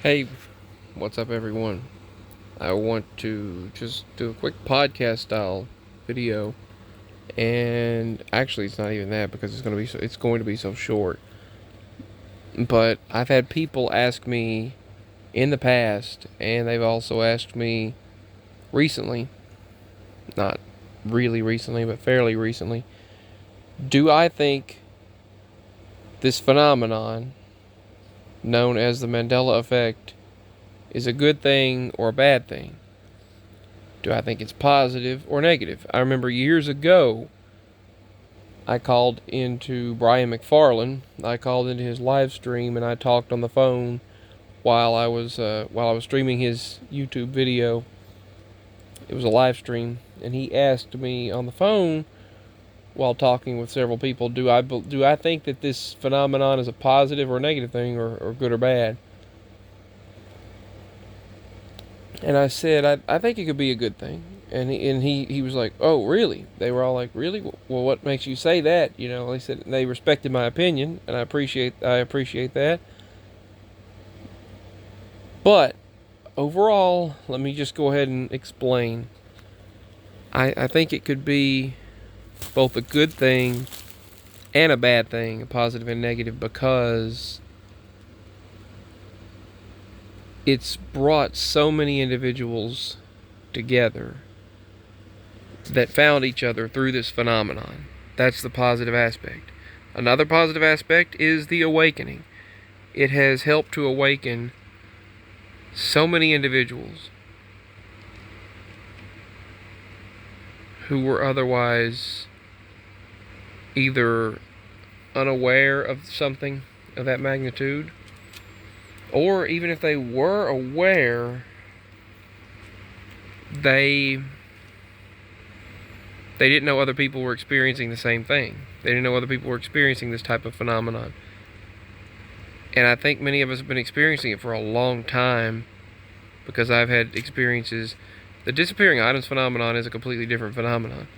Hey, what's up, everyone? I want to just do a quick podcast style video, and actually, it's not even that because it's going to be so short. But I've had people ask me in the past, and they've also asked me recently, not really recently, but fairly recently, do I think this phenomenon known as the Mandela Effect is a good thing or a bad thing? Do I think it's positive or negative? I remember years ago, I called into Brian McFarlane. I called into his live stream and I talked on the phone while I was streaming his YouTube video. It was a live stream, and he asked me on the phone while talking with several people, do I think that this phenomenon is a positive or a negative thing, or good or bad? And I said, I think it could be a good thing. And he was like, oh, really? They were all like, really? Well, what makes you say that? They said they respected my opinion, and I appreciate that. But overall, let me just go ahead and explain. I think it could be both a good thing and a bad thing, a positive and negative, because it's brought so many individuals together that found each other through this phenomenon. That's the positive aspect. Another positive aspect is the awakening. It has helped to awaken so many individuals who were otherwise either unaware of something of that magnitude, or even if they were aware, they didn't know other people were experiencing the same thing. They didn't know other people were experiencing this type of phenomenon. And I think many of us have been experiencing it for a long time, because I've had experiences. The disappearing items phenomenon is a completely different phenomenon.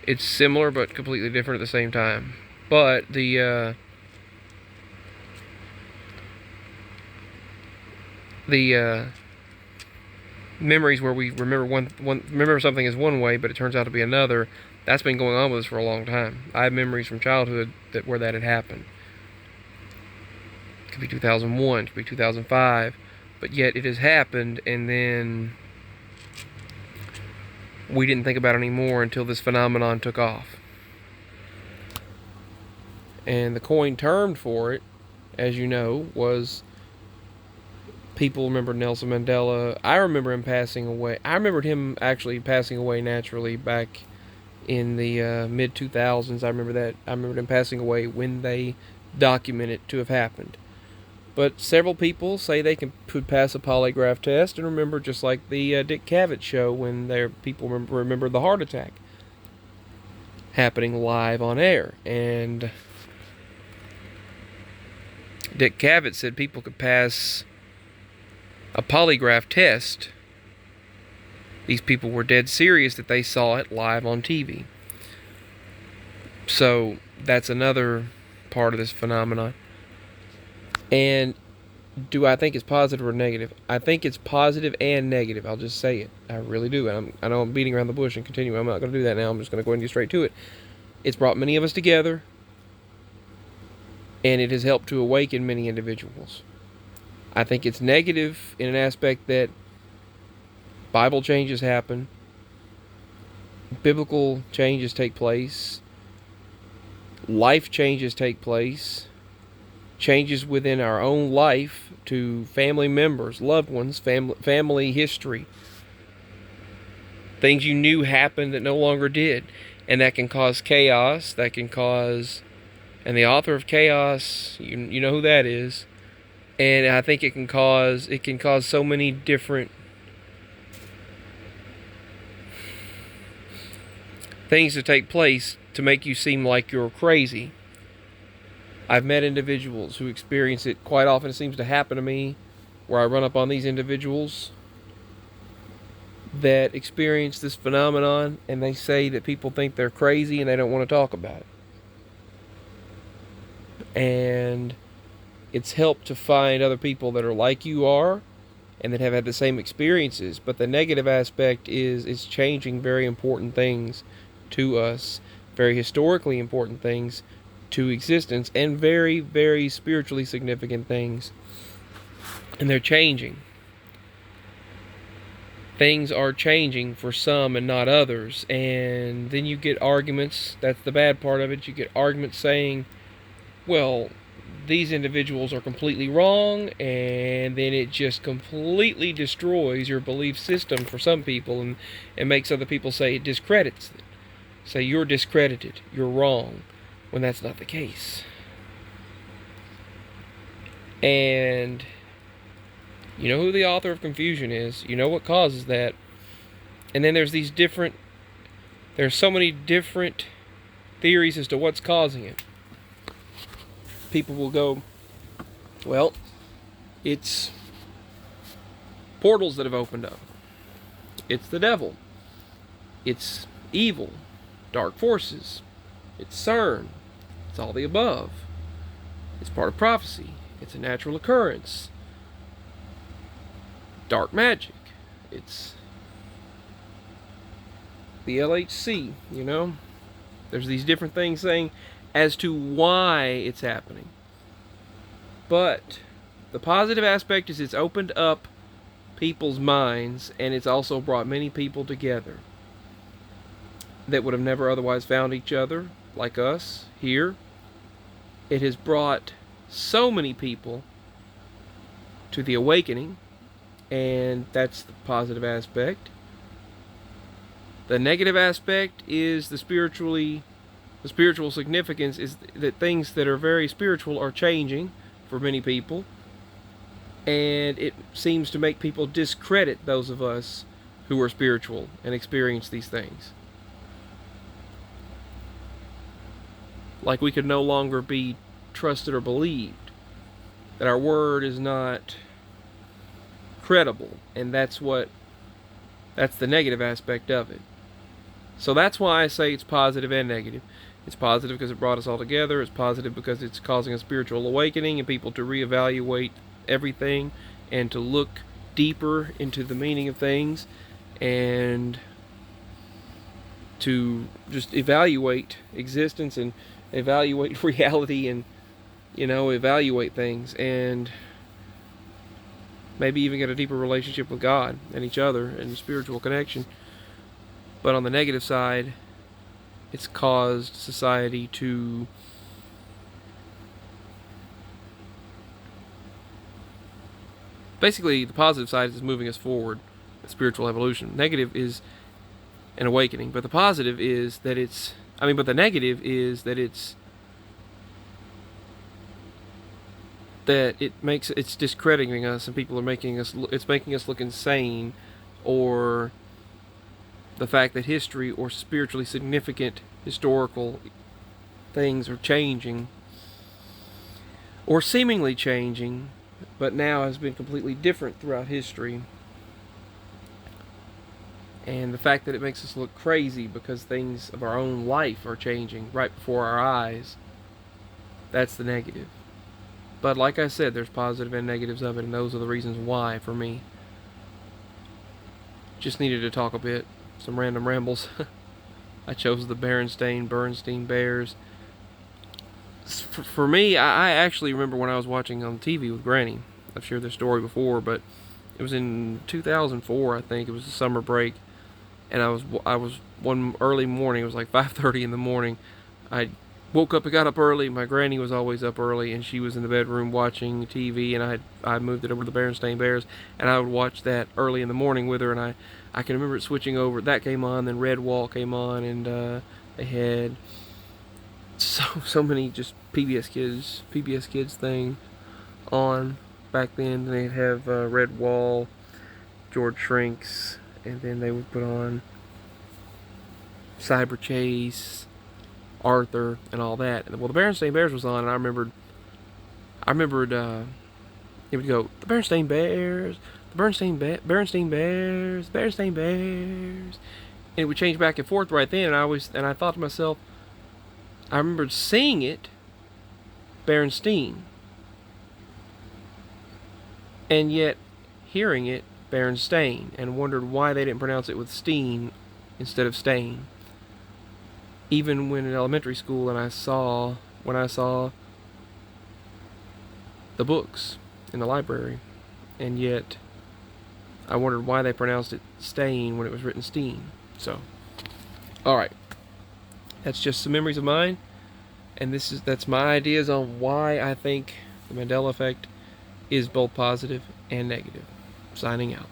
It's similar but completely different at the same time. But the memories where we remember something as one way, but it turns out to be another. That's been going on with us for a long time. I have memories from childhood where that had happened. It could be 2001, it could be 2005, but yet it has happened, and then we didn't think about it anymore until this phenomenon took off. And the coin term for it, as you know, was, people remember Nelson Mandela. I remember him passing away. I remembered him actually passing away naturally back in the mid 2000s. I remember that. I remembered him passing away when they document it to have happened. But several people say they could pass a polygraph test and remember, just like the Dick Cavett show, when people remember the heart attack happening live on air. And Dick Cavett said people could pass a polygraph test. These people were dead serious that they saw it live on TV. So that's another part of this phenomenon. And do I think it's positive or negative? I think it's positive and negative. I'll just say it. I really do. And I know I'm beating around the bush and continuing. I'm not going to do that now. I'm just going to go ahead and get straight to it. It's brought many of us together, and it has helped to awaken many individuals. I think it's negative in an aspect that Bible changes happen, biblical changes take place, life changes take place, changes within our own life to family members, loved ones, family history. Things you knew happened that no longer did. And that can cause chaos. And the author of chaos, you know who that is. And I think it can cause so many different things to take place to make you seem like you're crazy. I've met individuals who experience it quite often. It seems to happen to me, where I run up on these individuals that experience this phenomenon, and they say that people think they're crazy and they don't want to talk about it. And It's helped to find other people that are like you are and that have had the same experiences. But the negative aspect is it's changing very important things to us, very historically important things to existence, and very, very spiritually significant things. And they're changing. Things are changing for some and not others. And then you get arguments. That's the bad part of it. You get arguments saying, well, these individuals are completely wrong, and then it just completely destroys your belief system for some people, and makes other people say it discredits it. Say you're discredited, you're wrong, when that's not the case. And you know who the author of confusion is. You know what causes that. And then there's so many different theories as to what's causing it. People will go, well, it's portals that have opened up. It's the devil. It's evil. Dark forces. It's CERN. It's all the above. It's part of prophecy. It's a natural occurrence. Dark magic. It's the LHC, you know. There's these different things saying as to why it's happening. But the positive aspect is it's opened up people's minds, and it's also brought many people together that would have never otherwise found each other, like us here. It has brought so many people to the awakening, and that's the positive aspect. The negative aspect is the spiritual significance is that things that are very spiritual are changing for many people, and it seems to make people discredit those of us who are spiritual and experience these things. Like we could no longer be trusted or believed, that our word is not credible, and that's the negative aspect of it. So that's why I say it's positive and negative. It's positive because it brought us all together. It's positive because it's causing a spiritual awakening and people to reevaluate everything and to look deeper into the meaning of things and to just evaluate existence and evaluate reality and, evaluate things and maybe even get a deeper relationship with God and each other and spiritual connection. But on the negative side, it's caused society to basically, the positive side is moving us forward, spiritual evolution. Negative is an awakening, but the positive is that but the negative is that it's discrediting us, and people are making us look insane, or the fact that history or spiritually significant historical things are changing, or seemingly changing, but now has been completely different throughout history. And the fact that it makes us look crazy because things of our own life are changing right before our eyes, that's the negative. But like I said, there's positive and negatives of it, and those are the reasons why for me. Just needed to talk a bit. Some random rambles. I chose the Bernstein Bears. For me, I actually remember when I was watching on TV with Granny. I've shared this story before, but it was in 2004, I think. It was a summer break, and I was one early morning. It was like 5:30 in the morning. I woke up and got up early. My granny was always up early, and she was in the bedroom watching TV, and I moved it over to the Bernstein Bears, and I would watch that early in the morning with her, and I can remember it switching over. That came on, then Red Wall came on, and they had so many just PBS Kids thing on back then. They'd have Red Wall, George Shrinks, and then they would put on Cyber Chase, Arthur, and all that. Well, the Berenstain Bears was on, and I remembered it would go, the Berenstain Bears, the Berenstain Bears, Berenstain Bears, and it would change back and forth right then. And I thought to myself, I remembered seeing it, Berenstain, and yet hearing it, Berenstain, and wondered why they didn't pronounce it with Steen instead of Stain. Even when in elementary school, and when I saw the books in the library, and yet I wondered why they pronounced it Stain when it was written Steen. So, all right, that's just some memories of mine, and that's my ideas on why I think the Mandela Effect is both positive and negative. Signing out.